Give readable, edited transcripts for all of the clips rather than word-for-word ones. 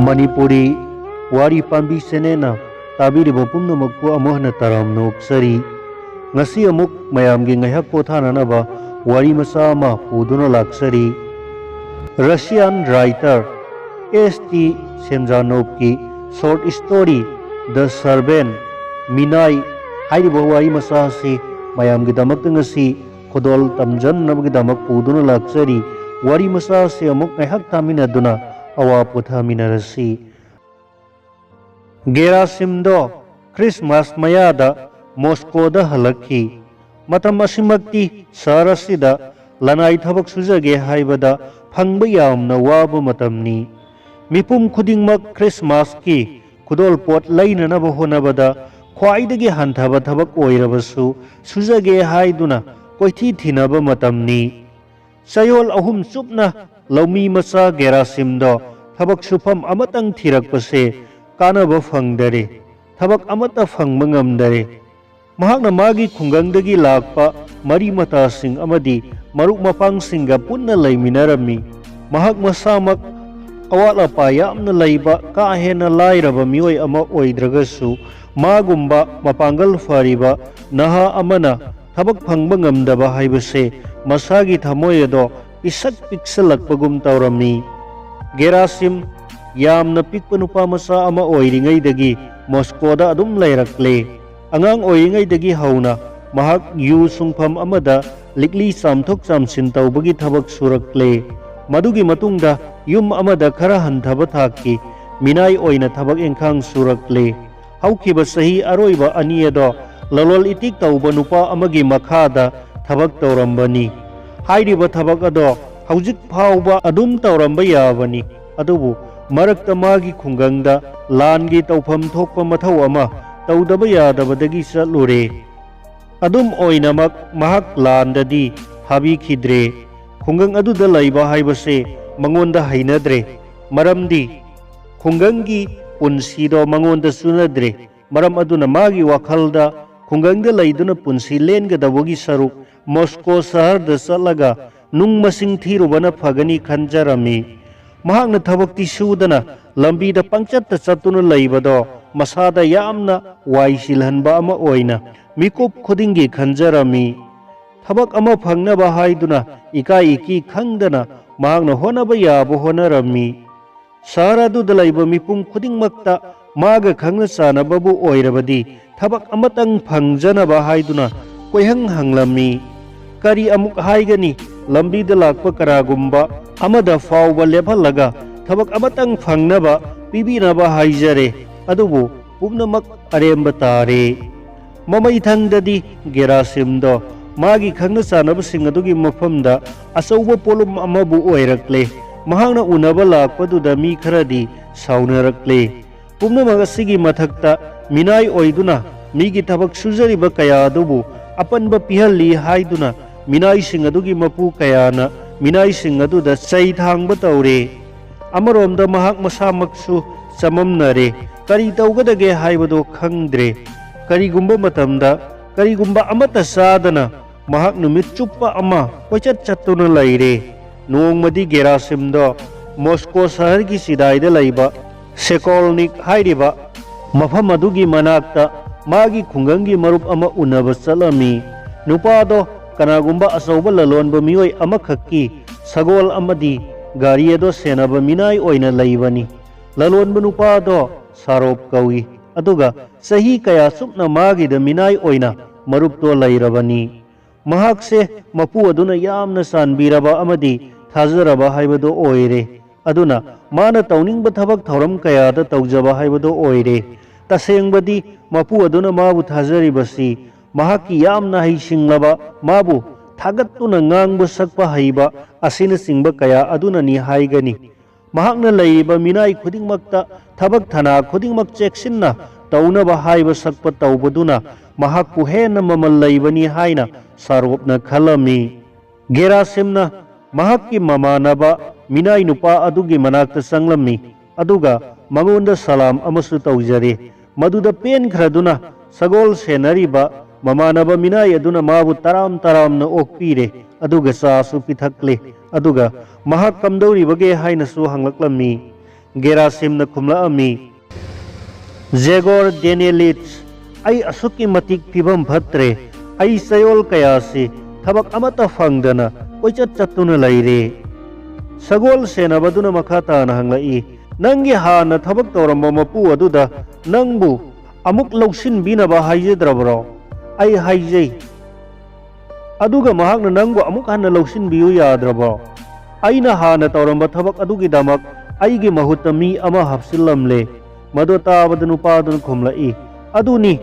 मणिपुरी वारी पांबी सेनेना ताबीरिबा पुम्नमक्पु अमुक हन्ना तरामना ओक्सरी ngasi amuk mayamgi ngaiha pothananaba wari masa ama puduna laksari. Russian writer S.T. Semjanov ki short story The Servant Minai hairiba wari masa si mayamgi damak ngasi khodol tamjannabgi damak puduna laksari. Wari masa si amuk ngaihak thaminaduna awa pothaminarasi. Gerasimdo Christmas mayada Moscow da halakhi matam asimakti sarasida lanai thabak sujage haibada phangba yamna waba matamni mipum khudingmak Christmas ki khudol pot lainana ba honabada khwaidagi hanthaba thabak oirabasu sujage haiduna koithi thinaba matamni sayol ahum chupna laumi masa Gerasimdo thabak sufam amatang thirakpase kanaba phangdare thabak amata phangba ngamdare mahakna magi khunggangdagi lakpa mari matasing amadi maruk mapangsinga punna laiminarami mahak masamak awala pa yamna laiba ka hena lairaba mioi ama oidragasu magumba mapangal fariba naha amana thabak phangba ngamdaba haibase masagi thamoyado isak piksalakpagum tawrami. Gerasim yamna pikpa nupa masa ama oiringaidagi Moscow da adum lairakle angang oiringaidagi hauna mahak yu sungpham amada likli samthok samsin tawbagi thabak surakle madugi matungda yum amada khara hanthaba thaki minai oina thabak engkhang surakle haukiba sahi aroiba aniado lalol itik tawba nupa amagi makhada thabak tawrambani hairiba thabak ado haujik phauba adum tawramba yabani adubu marakta magi khunggangda langi tawpham thokpa mathau ama tawdaba yadabadagi chatlure adum oinamak mahak landadi habikidre khunggang aduda laiba haibase mangonda hainadre maramdi khunggangi punsido mangonda sunadre maram aduna magi wakhalda khunggangda laiduna punsi lengadabagi saruk Moscow saharda chatlaga nung masing thirubana phagani khanjarami mahakna thabakti sudana lambida pangchatta chattuna laibado masada yamna waisilhanba ama oina mikup khudingi khanjarami thabak ama phangnaba haiduna ikai iki khangdana mahakna honaba yaba honarami saradu dalaiba mipum khudingmakta maga khangna chanababu oirabadi thabak amatang phangjanaba haiduna koihang hanglami kari amuk haigani lambida lakpa karagumba amada fauba lephalaga thabak amatang phangnaba pibinaba haijare adubu pumnamak aremba tare mamai thangdadi Gerasimdo magi khangna chanabasing adugi mafamda asauba polum amabu oirakle mahangna unaba lakpaduda mi kharadi saunarakle pumnamak asigi mathakta minai oiduna migi thabak sujariba kaya adubu apanba pihalli haiduna minai sing adugi mapu kayana minai sing aduda chai thangba tawre amaromda mahak masamaksu chamamnare kari tawgadage haibado khangdre karigumba matamda karigumba amata sadana mahak numit chuppa ama koichat chattuna laire nongmadi Gerasimdo Moscow sahar gi sidaida laiba Sekolnik hairiba mafam adugi manakta magi khunggangi marup ama unaba chalami nupado kanagumba asauba lalonba mioi amakhakki sagol amadi gari ado senaba minai oina laibani lalonba nupado sarop kawi aduga sahi kaya supna magida minai oina marupto lairabani mahakse mapu aduna yamna sanbiraba amadi thajaraba haibado oire aduna mana tauningba thabak thoram kaya da tawjaba haibado oire tasengbadi mapu aduna mabu thajaribasi mahaki yamna haisinglaba mabu thagatuna ngangba sakpa haiba asina singba kaya aduna ni haigani mahakna laiba minai khudingmakta thabak thana khudingmak cheksinna taunaba haiba sakpa tawbaduna mahakpu hena mamal laibani haina sarwapna khalami. Gerasimna mahakki mamanaba minai nupa adugi manakta sanglami aduga mangonda salam amasu tawjare maduda pen khraduna sagol senariba mamanaba minai aduna mabu taram taramna okpire aduga sasu pithakle aduga mahak kamdori bage haina su hanglaklammi Gerasimna khumlaami Zegor Danielits ai asuki matik pibam phatre ai sayol kayasi thabak amata fangdana koichat chatuna laire Sagol senabaduna makata na hanglai nangi hana thabak tawramba mapu aduda nangbu amuk lausin binaba haijedrabro ai haijei aduga mahakna nangbu amuk hana lausin biyu yadrabro aina hana tawramba thabak adugi damak aigi mahutta mi ama hapsilamle mado tabada nupadun khumlai aduni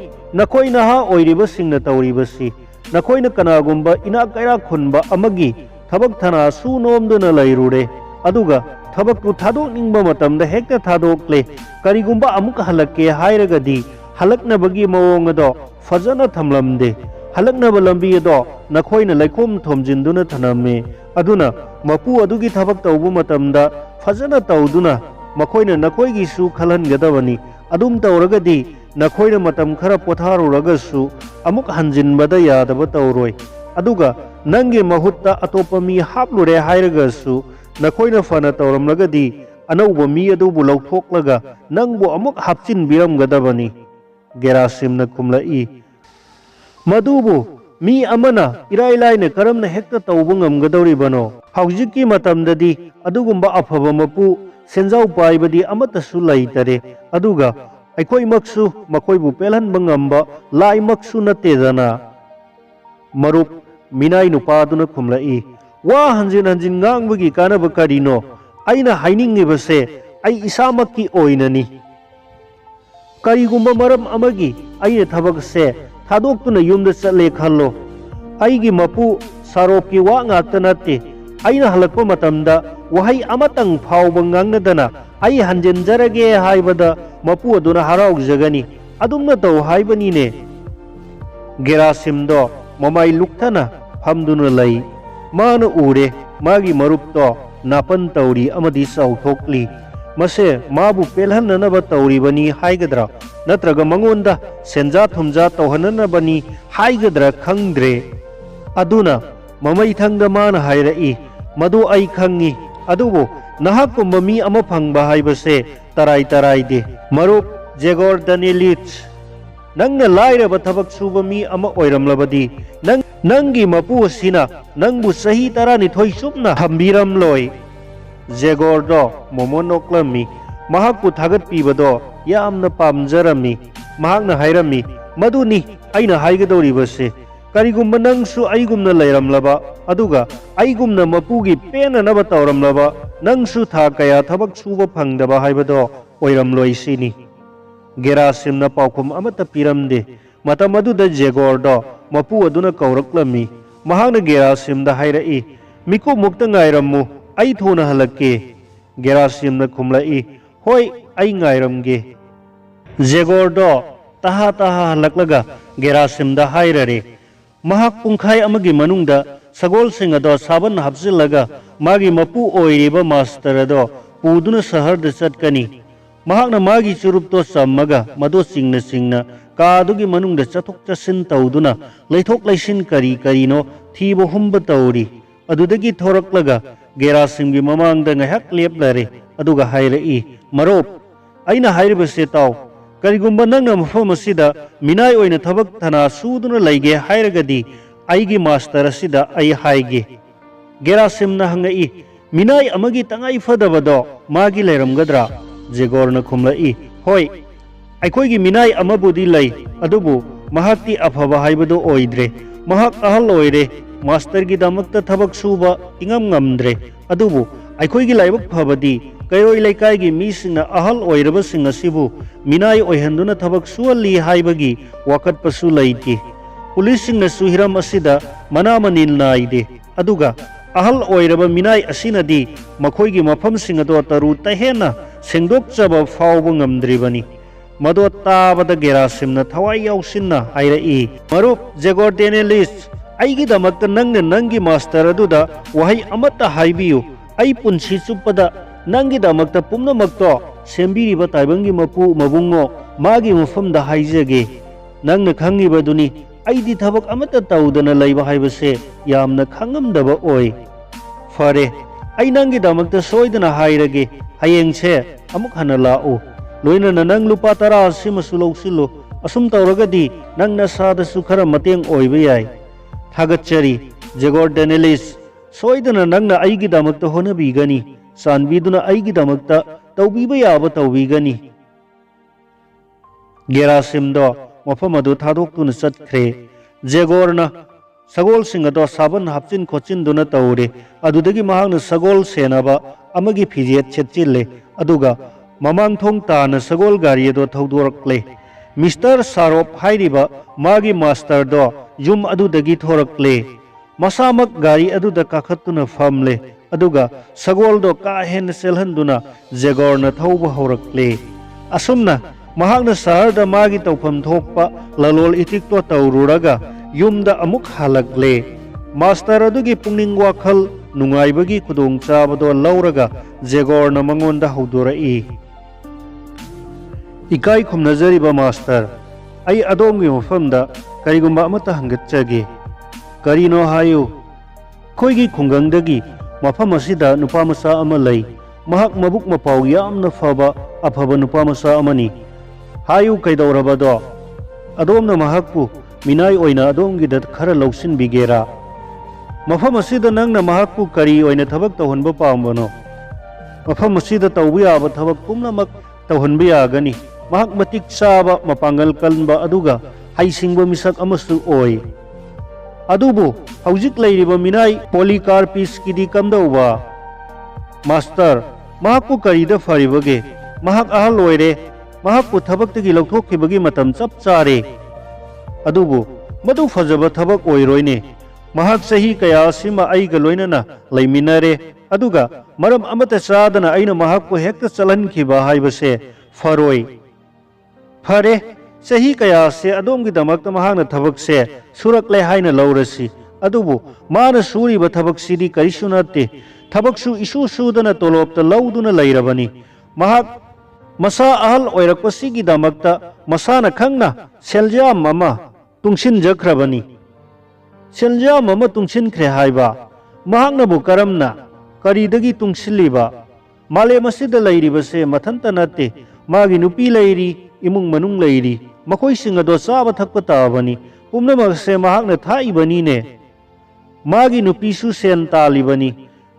nakoina ha oiriba singna tawribasi nakoina kanagumba ina kaira khunba amagi thabak thana su nomduna lairure aduga thabak tu thadok ningba matamda hekta thadokle karigumba amuk halakke hairagadi halaknabagi mawong ado fajana thamlamde halaknaba lambi ado nakhoina laikom thomjinduna thaname aduna mapu adugi thabak tawbu matamda fajana tawduna makhoina nakhoigi su khalhangadabani adum tawragadi nakhoina matam khara potharuragasu amuk hanjinbada yadaba tawroi aduga nangi mahutta atopa mi haplure hairagasu nakhoina fana tawramlagadi anauba mi adubu lauthoklaga nangbu amuk hapchin biramgadabani Gerasimna khumlai madubu mi amana irailaina karamna hekta tawbu ngamgadoribano haujiki matamdadi adugumba afaba mapu senjau paibadi amata su laitare aduga aikoi maksu makoibu pelhanba ngamba lai maksu natedana marup minai nupaduna khumlai wa hanjin hanjin ngangbagi kanaba karino aina hainingibase ai isamakki oinani karigumba maram amagi aina thabakse thadokuna yumda chatle khallo aigi mapu sarokki wa ngakta nate aina halakpa matamda wahai amatang phawba ngangnadana ai hanjenjarage haibada mapu aduna haraujagani adumna taw haibanine Gerasimdo mamai luktana famduna lai mana ure magi marupto napan tawri amadi sauthokli mase mabu pelhananaba tawribani haigadra natraga mangonda senja thumja tawhananabani haigadra khangdre aduna mamai thangda mana hairai madu ai khangi adubu nahakumba mi ama phangba haibase tarai tarai de marup Zegor Danielits nangna lairaba thabak suba mi ama oiramlabadi nangi mapu sina nangbu sahi tarani thoi supna hambiram loi Zegor do momonoklami mahakku thagat pibado yamna pamjarami mahakna hairami maduni aina haigadoribase karigumba nangsu aigumna lairamlaba aduga aigumna mapugi penanaba tawramlaba nangsu tha kaya thabak suba phangdaba haibado oiramloi sini Gerasimna paukhum amata piramde matam aduda Zegor do mapu aduna kauraklami mahakna Gerasimda hairai miku mukta ngairammu ai thuna halakke Gerasimna khumlai hoi ai ngairamge Zegor do taha taha halaklaga Gerasimda hairare mahak pungkhai amagi manungda sagol singa do saban hapsilaga magi mapu oiriba master do puduna sahar da chatkani mahakna magi churupto sammaga mado singna kadugi manungda chathok chasin tawduna laithok laisin kari karino thibo humba tawri adudagi thoraklaga Gerasimgi mamangda ngahak leplare aduga hairai marop aina hairibase taw karigumba nangna mafam asida minai oina thabak thana suduna laige hairagadi aigi master asida ai haige Gerasimna hangai minai amagi tangai fadabado magi lairamgadra Zegorna khumlai hoi aikoigi minai amabudi lai adubu mahakti afaba haibado oidre mahak ahal oire master gi damakta thabak suba ingam ngamdre adubu aikoigi laibak phabadi kairoi laikai gi misingna ahal oiraba singa sibu minai oihanduna thabak suali haibagi wakat pasu laiti police singna suhiram asida manamanil naide aduga ahal oiraba minai asinadi makhoigi mafam singado taru tahena sengdok chaba fawba ngamdribani mado tabada Gerasimna thawai yausinna hairai marup Zegor Danielits aigi damakta nangna nangi master aduda wahai amata haibiyu ai punsi chupada nangi damakta pumnamakto sembiriba taibangi mapu mabungo magi mafamda haijage nangna khangibaduni aidi thabak amata tawdana laiba haibase yamna khangamdaba oi fare ai nangidamagta soidana hairage hayengse amuk hana laa'u loinana nang lupa 10 simasu lawsilu asum tawragadi nang nasadasu khara mateng oiba yai thagatchari Jagor Danielis soidana nangna aigidamakta honabigani sanbiduna aigidamakta tawbiba yaba tawbigani Gerasimdo mafam adu thadoktuna chatkhre Jagorna sagol singado saban hapchin khochin duna tawre adudagi mahakna sagol senaba amagi phijet chetchille aduga mamang thong tana sagol gari do thaudorakle Mr. Sarop hairiba magi master do yum adudagi thorakle masamak gari aduda kakhatuna famle aduga sagol do ka hen selhanduna Jagorna thauba horakle asumna mahakna sahar da magi tawpham thokpa lalol itik to tawruraga yumda amuk halakle master adugi pungning wakhal nungaibagi khudong chabado lauraga Jagorna mangonda haudorai ikai khumnajariba master ai adongi mafamda karigumba amata hangatchage karino hayu khoigi khungangdagi mafam asida nupa masa ama lai mahak mabuk mapau yamna faba afaba nupa masa amani hayu kaidorabado adomna mahakpu minai oina adongi dat khara lausin bigera mafam asida nangna mahakpu kari oina thabak tawhanba pambano mafam asida tawbi aba thabak pumnamak tawhanba yagani mahak matik saba mapangal kalba aduga haisingba misak amasu oi adubu haujik leiriba minai Polycarpus kidi kamdauba master mahakpu karida faribage mahak ahal loire mahakpu thabaktagi lauthokkhibagi matam chap chare adubu madu fajaba thabak oiroine mahak sahi kaya sima aiga loinana laiminare aduga maram amata chadana aina mahakpu hekta chalankiba haibase faroi fare sahi kaya se adomgi damakta mahakna thabak se surakle haina laurasi adubu mana suriba thabak sidi karisunate thabaksu isu sudana tolopta lauduna lairabani mahak masa ahal oirakpasigi damakta masana khangna seljam mama tungsin jakrabani seljam mama tungsin khre haiba mahakna bu karamna karidagi tungsiliba male masida lairibase mathanta nate magi nupi lairi imung manung lairi makoi singa do chaba thakpa tabani pumnamak se mahakna thaibani ne magi nupi su sen talibani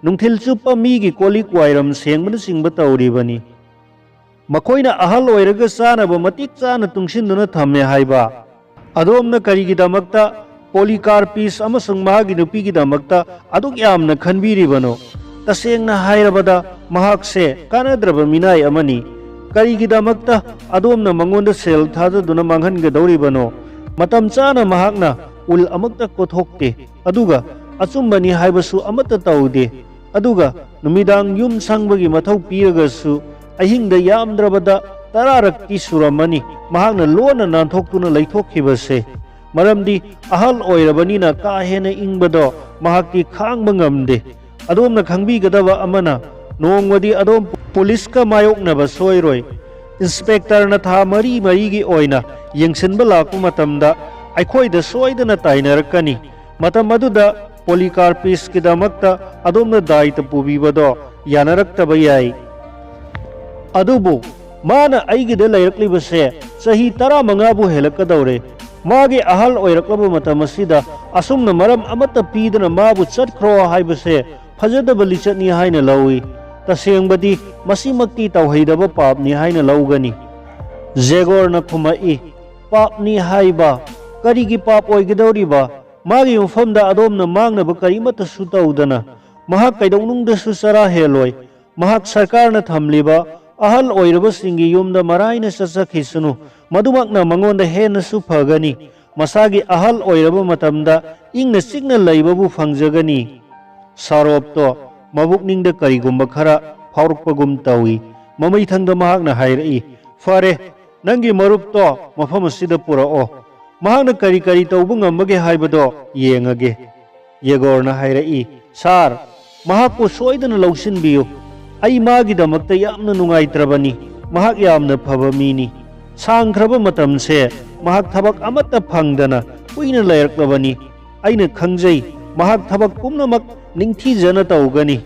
nungthil chupa migi kolik wairam sengmana singba tawribani makoina ahal oiraga chanaba matik chana tungsinuna thamme haiba adomna karigi damakta Polycarpus amasung mahagi nupigi damakta aduk yamna khanbiribano tasengna hairabada mahakse kanadraba minai amani karigi damakta adomna mangonda sel thajaduna manghangadoribano matam chana mahakna ul amakta kothokte aduga achumbani haibasu amata taude aduga numidang yum sangbagi mathau piragasu ahingda yamdrabada 10 rakti suramani mahakna lona nanthokuna leithokhibase maramdi ahal oirabanina ka hena ingbado mahakti khangba ngamde adomna khangbigadaba amana nongwadi adom police ka mayoknaba soiroi inspector na tha mari gi oina yengsinba lakpu matamda aikhoida soidana tainarakani matam aduda Polycarpus kidamakta adomna daita pubibado yanaraktaba yai adubu mana aigida lairakliba sahi 15 bu helakadore magi ahal oiraklaba matam asida asumna maram amata pidana mabu chatkhro haibase fajadaba lichatni haina lawi tasengbadi masimakti tawhaidaba papni haina lawgani Jagorna khumai papni haiba karigi pap oigidoriba magi mafamda adomna mangnaba karimata su tawdana mahak kaidonungda su sara heloi mahak sarkarna thamliba ahal oiraba singi yumda maraina sasakhisunu madumakna mangonda hena su phagani masagi ahal oiraba matamda ingna signa laibabu fangjagani Saropto mabukningda karigumba khara phaurukpagum tawi mamai thangda mahakna hairai fare nangi marupto mafam asida purao mahakna kari kari tawbu ngamage haibado yengage Jagorna hairai sar mahakku soidana lausinbiyu ai magi damakta yamna nungaitrabani mahak yamna phaba mini sangkhraba matamse mahak thabak amata phangdana kuina lairaklabani aina khangjai mahak thabak pumnamak ningthi jana tawgani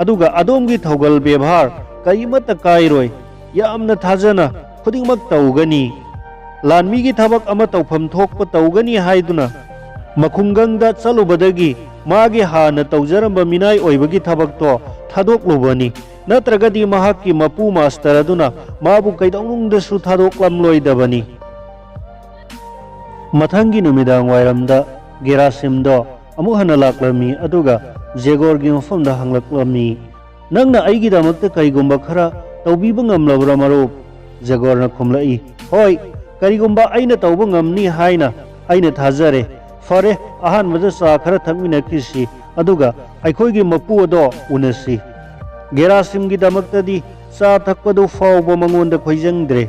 अदुगा अदोमगी थौगल बेभार कईमत कायरोय यामना थाजना खुदिंगमक तौगनी लानमीगी थबक अमा तौफम थोकप तौगनी हाइदुना मखुंगंगदा चलुबदगी मागी हाना तौजरंब मिनाय ओइबगी थबकतो थादोकलुबनी नत्रगदी महाक्की मपू master अदुना माबु कैदौनुंगदसु थादोकलमलोइदबनी मथंगी नुमिदांग वायरमदा गेरासिमदो अमुक हना लाक्लमी अदुगा जेगोरगी मफमदा हंगलक्लमी नंगना अइगिदमक्ता कईगुंबा खरा तौबीबा ngamlabra marup जेगोरना खुमलाई होय करीगुंबा अइना तौबा ngamni हाइना अइना थाजरे फरे अहान मजा सा खरा थकमिनखिसी अदुगा अखोइगी मपू अदो उनसी गेरासिमगी दमक्तदी सा थकपदो फावबा मंगोंदा खोइजंगद्रे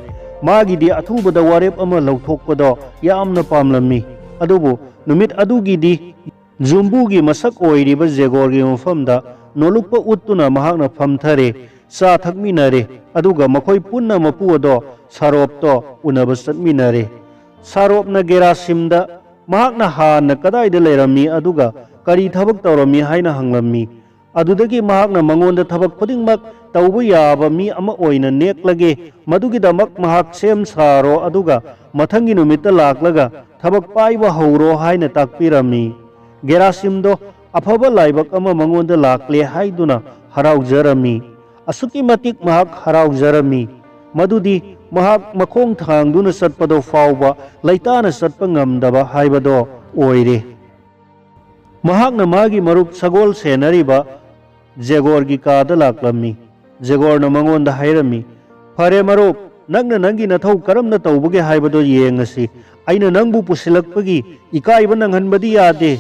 मागिदी अथुबदा वारेप अमा लौथोकपदो यामना पामलमी अदुबो नुमित अदुगिदी जुम्बुगी मसक ओइरिबा जेगोरगी मफमदा नोलुकपा उत्तुना महाकना फमथरे सा थकमिनरे अदुगा मखोइ पुन्ना मपू अदो सारोपतो उनबा चटमिनरे सारोपना गेरासिमदा महाकना हाना कदाइदा लेरमी अदुगा करी थबक तौरमी हाइना हंगलमी अदुदगी महाकना मंगोंदा थबक खुदिंगमक तौबा याबा मी अमा ओइना नेक्लगे मदुगिदमक महाक सेम सारो अदुगा मथंगी नुमित्ता लाक्लगा थबक पाइबा हौरो हाइना ताकपिरमी गेरासिमदो अफबा लाइबक अमा मंगोंदा लाक्ले हाइदुना हराउजरमी असुकी मतिक महाक हराउजरमी मदुदी महाक मखोंग थांगदुना चटपदो फावबा लैताना चटपा ngamdaba हाइबदो ओइरे महाकना मागी मरुप सगोल सेनरिबा जेगोरगी कादा लाक्लमी जेगोरना मंगोंदा हाइरमी फरे मरुप नंगना नंगी नथौ करमना तौबगे हाइबदो येंगसी अइना नंगबु पुसिलकपगी इकाइबा नंगहनबदी यादे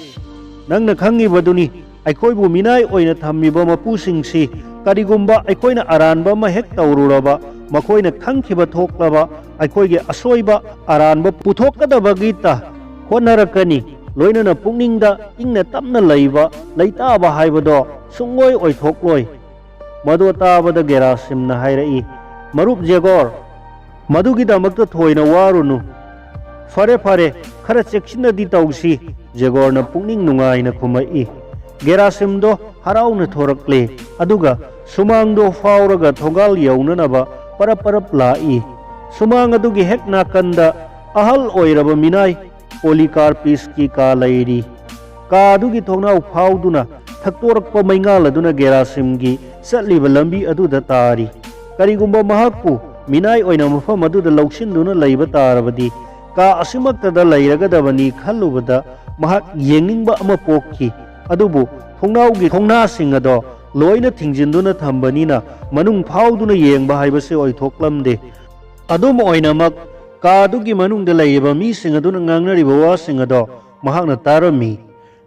नंगना खंगिबदुनी अखोइबु मिनाय ओइना थम्मिबा मपुसिंगसी करिगुंबा अखोइना अरानबा मा हेक तौरुरबा मखोइना खंखिबा थोक्लबा अखोइगे असोइबा अरानबा पुथोकदबगीता होनरकनी लोइनना पुंगनिंगदा इंगना तमना लैबा लैताबा हाइबदो सुंगोय ओइथोक्लोय मदो ताबदा गेरासिमना हाइरई मरुप जेगोर मदुगिदमक्ता थोइना वारुनु फरे फरे खरा चेक्सिनदी तौसी जेगोरना पुंगनिंग नुंगाइना खुमई गेरासिमदो हराउना थोरक्ले अदुगा सुमांगदो फावरगा थोगाल यौननबा परप परप लाई सुमांग अदुगी हेक नाकंदा अहल ओइरबा मिनाय पोलिकार्पिस की का लैरी का अदुगी थोंनाउ फावदुना थक्तोरक्पा मैंगाल अदुना गेरासिमगी चटलिबा लंबी अदुदा तारी करिगुंबा महाकपु मिनाय ओइना मफम अदुदा लौसिनदुना लैबा तारबदी का असिमक्तदा लैरगदबनी खल्लुबदा महाक येंगनिंगबा अमा पोक्की अदुबु थोंनाउगी थोंनासिंग अदो लोइना थिंजिंदुना थंबनीना मनुंग फावदुना येंगबा हाइबसे ओइथोक्लमदे अदुम ओइनामक कादुगी मनुंगदा लैबा मीसिंग अदुना ngangnariba वासिंग अदो महाकना तारमी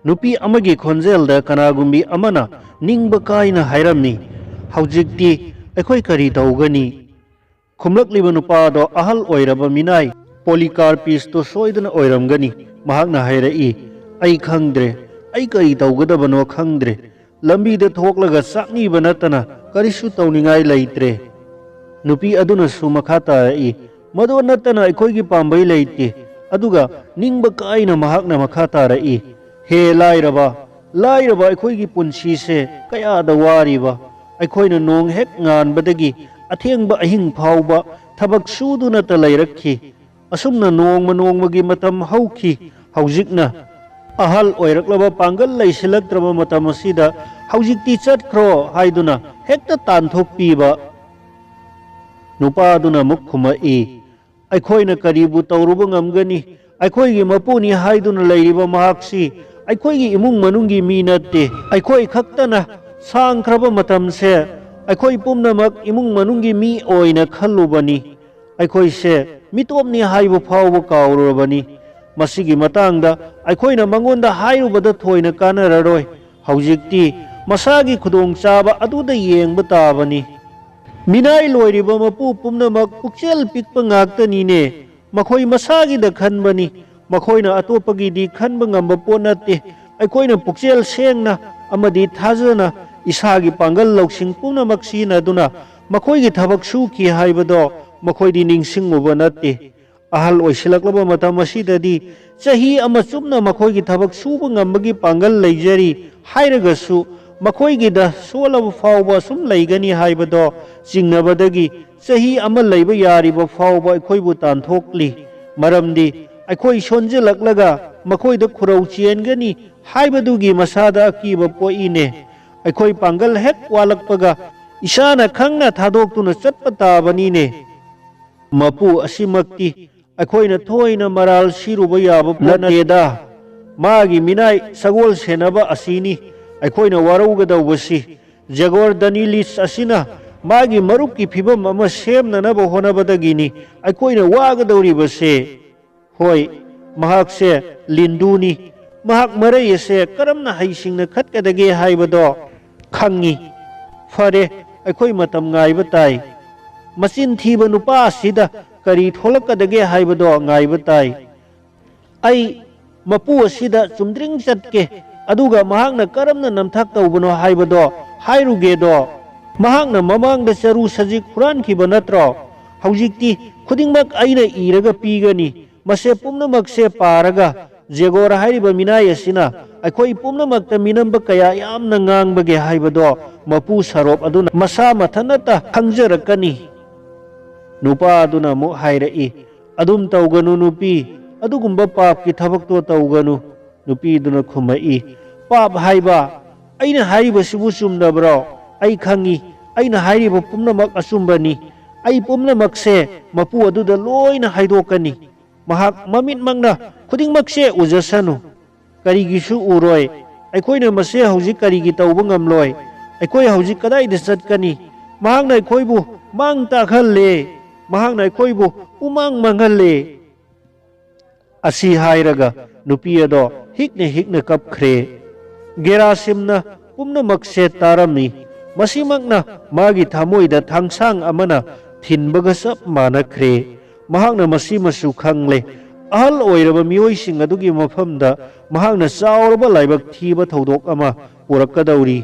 नुपी अमगी खोंजेलदा कनागुंबी अमना निंगबा काइना हाइरमी हौजिकती अखोइ करी तौगनी खुमलकलिबा नुपादो अहल ओइरबा मिनाय पोलिकार्पिस तो सोइदना ओइरमगनी महाकना हाइरई अई खंगद्रे अई करी तौगदबनो खंगद्रे लंबीदा थोक्लगा साकनीबा नतना करिसु तौनिंगाय लैत्रे नुपी अदुनसु मखा तारई मदो नतना अखोइगी पांबै लैते अदुगा निंगबा काइना महाकना मखा तारई हे लाइरबा अखोइगी पुंसीसे कयादा वारिबा अखोइना नोंग हेक nganbadagi अथेंगबा अहिंग फावबा थबक सुदुना त लैरखी असुमना नोंगमगी मतम हौखी हौजिकना अहल ओइरक्लबा पांगल लैसिलक्त्रबा मतम असिदा हौजिकती चटख्रो हाइदुना हेक्ता तानथोकपीबा नुपादुना मुखुमई अखोइना करीबु तौरुबा ngamgani अखोइगी मपुनी हाइदुना लैरिबा महाक्सी अखोइगी इमुंग मनुंगी मी नत्ते अखोइ खक्तना सांख्रबा मतमसे अखोइ पुमनमक इमुंग मनुंगी मी ओइना खल्लुबनी अखोइसे मितोमनी हाइबु फावबा काउरुबनी मसिगी मतंगदा अखोइना मंगोंदा हाइरुबदा थोइना कानररोय हौजिकती मसागी खुदोंग चाबा अदुदा येंगबा ताबनी मिनाय लोइरिबा मपु पुमनमक पुक्चेल पिकपा ngaktaniने मखोइ मसागीदा खनबनी मखोइना अतोपगीदी खनबा ngamba पोट नत्ते अखोइना पुक्चेल सेंगना अमदी थाजना इसागी पांगल लौसिंग पुमनमक सिनदुना मखोइगी थबक सुखी हाइबदो मखोइदी निंगसिंगुबा नत्ते अहल ओइसिलक्लबा मतम असिददी चही अमा चुमना मखोइगी थबक सुबा ngambagi पांगल लैजरी हाइरगसु मखोइगिदा सोलब फाउबा सुम लैगनी हाइबदो चिंगनबदगी चही अमा लैब यारिबा फाउबा अखोइबु तानथोकली मरमदी अखोइ सोंजलकलगा मखोइदा खुरौ चेनगनी हाइबदुगी मसादा अकीबा पोइने अखोइ पांगल हेक वालकपगा इसाना खंगना थादोक्तुना चटपा ताबनीने मपु असिमक्ति अखोइना थोइना मराल सिरुबा याबा नतेदा मागी मिनाई सगोल सेनबा असिनी अखोइना वारौगदौबसी जगोर दनीलिस असिना मागी मरुप की फिबम अमा सेमननबा होनबदगिनी अखोइना वागदौरिबसे होय महाकसे लिंदुनी महाक मरैसे करमना हैसिंगना खतकदगे हाइबदो खंगी फरे अखोइ मतम गाइबा ताई मचिन थीबा नुपा असिदा करी थोलकदगे हाइबदो गाइबा ताई आई मपु असिदा चुमद्रिंग चटके अदुगा महाकना करमना नमथक तौबनो हाइबदो हाइरुगेदो महाकना ममांगदा चरु सजिक हुरानखिबा नत्रो हौजिक्ति खुदिंगमक आइना इरगा पीगनी मसे पुम्नमकसे पारगा जेगोर हाइरिबा मिनाय असिना अखोइ पुम्नमकता मिनंबा कया यामना ngangbage हाइबदो मपु सरोप अदुना मसा मथनता खंगजरकनी नुपा अदुना मु हाइरई अदुम तौगनु नुपी अदुगुंबा पाप की थबक तो तौगनु नुपी दुना खुमई पाप हाइबा अइना हाइरिबा सिबु चुमदब्रो आई खंगी अइना हाइरिबा पुम्नमक असुंबनी आई पुम्नमकसे मपु अदुदा लोइना हाइदोकनी महाक ममित मंगना खुदिंगमकसे उजसनु करिगिसु उरोय अखोइना मसे हौजिक करिगी तौबा ngamloi अखोइ हौजिक कदाइदा चटकनी महाकना अखोइबु मांग ताखल्ले महाकना अखोइबु उमांग मंगल्ले असि हाइरगा नुपी अदो हिकने हिकने कपख्रे गेरासिमना पुम्नमकसे तारमी मसिमकना मागी थामोइदा थांगसांग अमना थिनबगा सब मानख्रे महाकना मसिमसु खंगले अहल ओइरबा मियोइसिंग अदुगी मफमदा महाकना चाउरबा लाइबक थीबा थौदोक अमा पुरक्कदौरी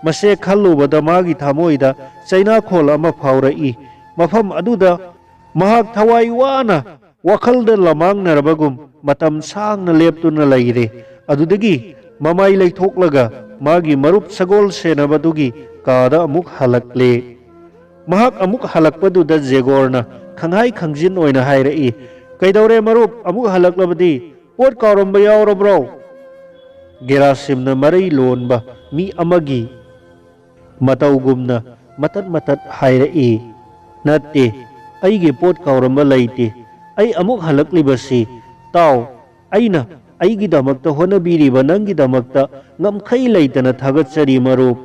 मसे खल्लुबदा मागी थामोइदा चैना खोल अमा फाउरई मफम अदुदा महाक थवाई वाना वखलदा लमांगनरबगुम मतम सांगना लेपतुना लैरे अदुदगी ममाई लैथोकलगा मागी मरुप सगोल सेनबदुगी कादा अमुक हलकले महाक अमुक हलकपदुदा जेगोरना खंगाई खंगजिन ओइना हाइरई कैदौरे मरुप अमुक हलकलबदी पोट काउरंबा यावरब्रो गेरासिमना मरई लोनबा मी अमगी मतौगुमना मतत मतत हाइरई नत्ते अइगे पोट काउरंबा लैते आई अमुक हलकलिबसी ताव अइना अइगिदमक्ता होनबीरिबा नंगिदमक्ता ngamkhai leitana thagatsari marup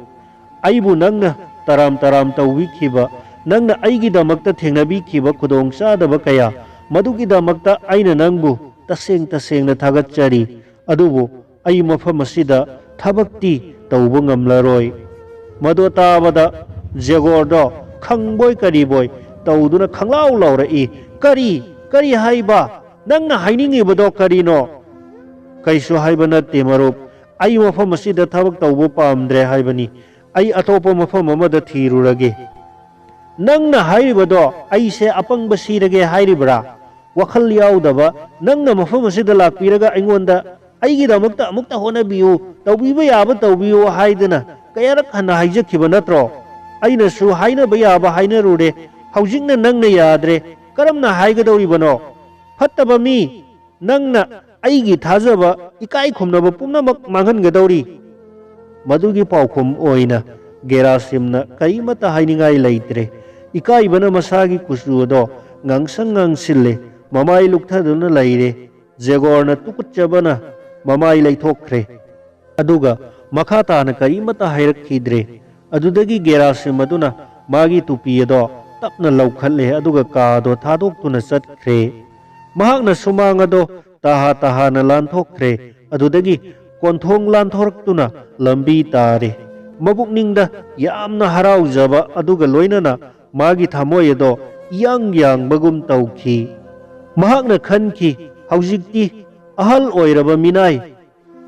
aibu nangna taram taram tawikhiba nangna aigidamakta thengnabikhiba khudongchadaba kaya madugidamakta aina nangbu tasengna thagatsari adubu ai mafam asida thabakti tawba ngamlaroi madu tabada jagordo khangboy kariboi tawduna khanglau laurai kari haiba nangna hainingibado karino kaisu haiba natte marup आई मफम असिदा थबक तौबो पामद्रे हाइबनी आई अतोपो मफम अमदा थीरुरगे नंगना हाइरिबदो आइसे अपंग बसीरगे हाइरिबरा वखल याउदबा नंगना मफम असिदा लाक्पिरगा अइंगोंदा आइगिदमक्ता अमुक्ता होनबियु तौबिबा याबा तौबियु हाइदना कयारक हना हाइजखिबा नत्रो आइनसु हाइनबा याबा हाइनरुरे हौजिंगना नंगना याद्रे करमना हाइगदौरिबनो फत्तबा मी नंगना अइगी थाजबा इकाई खुमनबा पुम्नमक मांगनगदौरी मदुगी पाउखुम ओइना गेरासिमना कईमता हाइनिंगाई लैत्रे इकाईबना मसागी कुसुदो ngang sille mamai lukthaduna laire jegorna tukuchabana mamai laithokre aduga makhata na karimata hairakkhidre adudagi gerasim aduna magi tupiado tapna laukhalle aduga kaado thadoktuna chatkre mahakna sumangado taha na lanthokre adudagi konthong lanthorktuna lambi tare mabukningda yamna haraujaba aduga loinana magi thamoyedo yang bagum tauki mahakna khanki haujikti ahal oiraba minai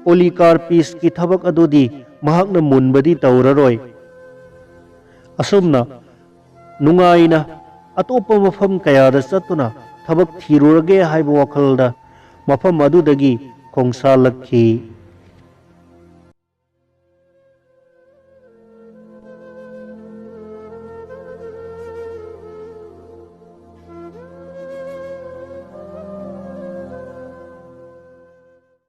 olikarpis ki thabak adudi mahakna munbadi tauraroi asumna nungaina atopa mafam kayada satuna thabak thirurage haiba wakhalda mafam adudagi khongsa lakhi